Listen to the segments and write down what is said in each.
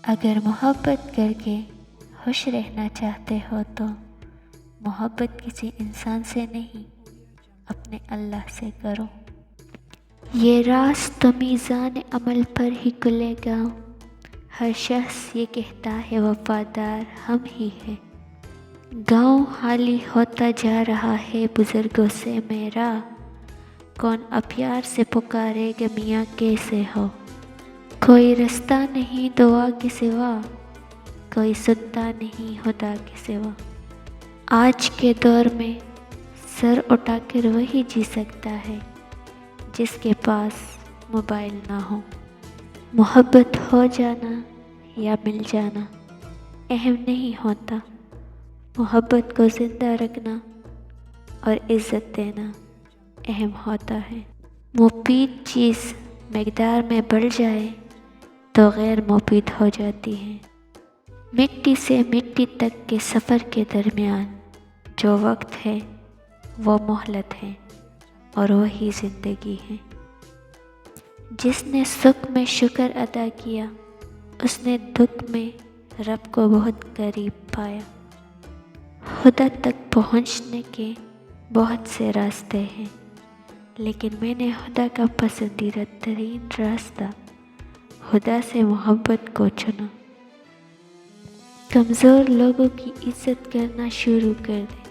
اگر محبت کر کے خوش رہنا چاہتے ہو تو محبت کسی انسان سے نہیں، اپنے اللہ سے کرو۔ یہ راز تو میزان عمل پر ہی کھلے گا، ہر شخص یہ کہتا ہے وفادار ہم ہی ہیں۔ گاؤں خالی ہوتا جا رہا ہے بزرگوں سے میرا، کون اب پیار سے پکارے گا میاں کیسے ہو۔ کوئی رستہ نہیں دعا کے سوا، کوئی سنتا نہیں خدا کے سوا۔ آج کے دور میں سر اٹھا کر وہی جی سکتا ہے جس کے پاس موبائل نہ ہو۔ محبت ہو جانا یا مل جانا اہم نہیں ہوتا، محبت کو زندہ رکھنا اور عزت دینا اہم ہوتا ہے۔ مفید چیز مقدار میں بڑھ جائے تو غیر مفید ہو جاتی ہے۔ مٹی سے مٹی تک کے سفر کے درمیان جو وقت ہے وہ مہلت ہے اور وہی زندگی ہے۔ جس نے سکھ میں شکر ادا کیا، اس نے دکھ میں رب کو بہت قریب پایا۔ خدا تک پہنچنے کے بہت سے راستے ہیں، لیکن میں نے خدا کا پسندیدہ ترین راستہ خدا سے محبت کو چنا۔ کمزور لوگوں کی عزت کرنا شروع کر دیں،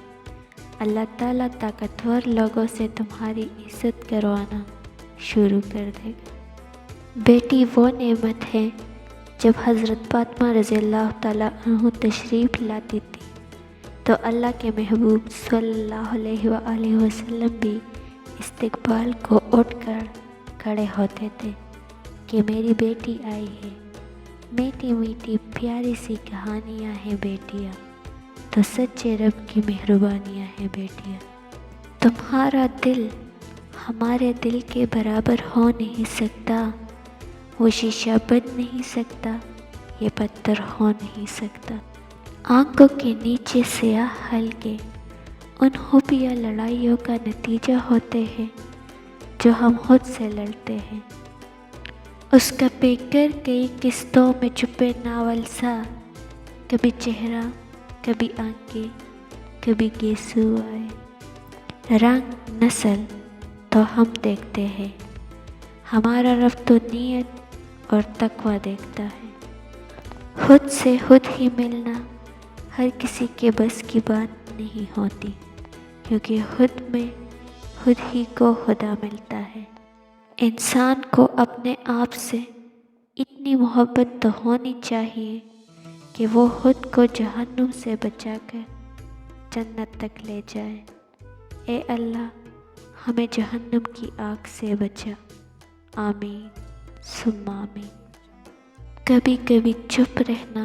اللہ تعالیٰ طاقتور لوگوں سے تمہاری عزت کروانا شروع کر دے گا۔ بیٹی وہ نعمت ہے، جب حضرت فاطمہ رضی اللہ تعالیٰ عنہ تشریف لاتی تھی تو اللہ کے محبوب صلی اللہ علیہ وآلہ وسلم بھی استقبال کو اٹھ کر کھڑے ہوتے تھے کہ میری بیٹی آئی ہے۔ میٹھی میٹھی پیاری سی کہانیاں ہیں بیٹیاں، تو سچے رب کی مہربانیاں ہیں بیٹیاں۔ تمہارا دل ہمارے دل کے برابر ہو نہیں سکتا، وہ شیشہ بن نہیں سکتا، یہ پتھر ہو نہیں سکتا۔ آنکھوں کے نیچے سیاہ حلقے ان حب یا لڑائیوں کا نتیجہ ہوتے ہیں جو ہم خود سے لڑتے ہیں۔ اس کا پیکر کئی قسطوں میں چھپے ناول سا، کبھی چہرہ کبھی آنکھیں کبھی گیسو آئے۔ رنگ نسل تو ہم دیکھتے ہیں، ہمارا رب تو نیت اور تقوی دیکھتا ہے۔ خود سے خود ہی ملنا ہر کسی کے بس کی بات نہیں ہوتی، کیونکہ خود میں خود ہی کو خدا ملتا ہے۔ انسان کو اپنے آپ سے اتنی محبت تو ہونی چاہیے کہ وہ خود کو جہنم سے بچا کر جنت تک لے جائے۔ اے اللہ، ہمیں جہنم کی آگ سے بچا، آمین ثم آمین۔ کبھی کبھی چپ رہنا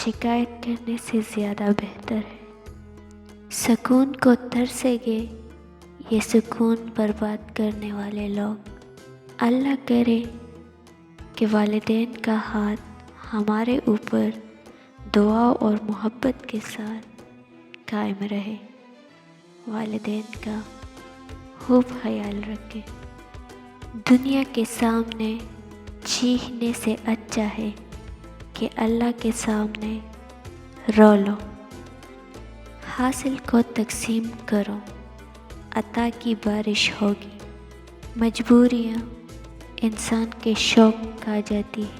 شکایت کرنے سے زیادہ بہتر ہے۔ سکون کو ترسیں گے یہ سکون برباد کرنے والے لوگ۔ اللہ کرے کہ والدین کا ہاتھ ہمارے اوپر دعا اور محبت کے ساتھ قائم رہے، والدین کا خوب خیال رکھے۔ دنیا کے سامنے چیخنے سے اچھا ہے کہ اللہ کے سامنے رو لو۔ حاصل کو تقسیم کرو، عطا کی بارش ہوگی۔ مجبوریاں انسان کے شوق کھا جاتی ہے،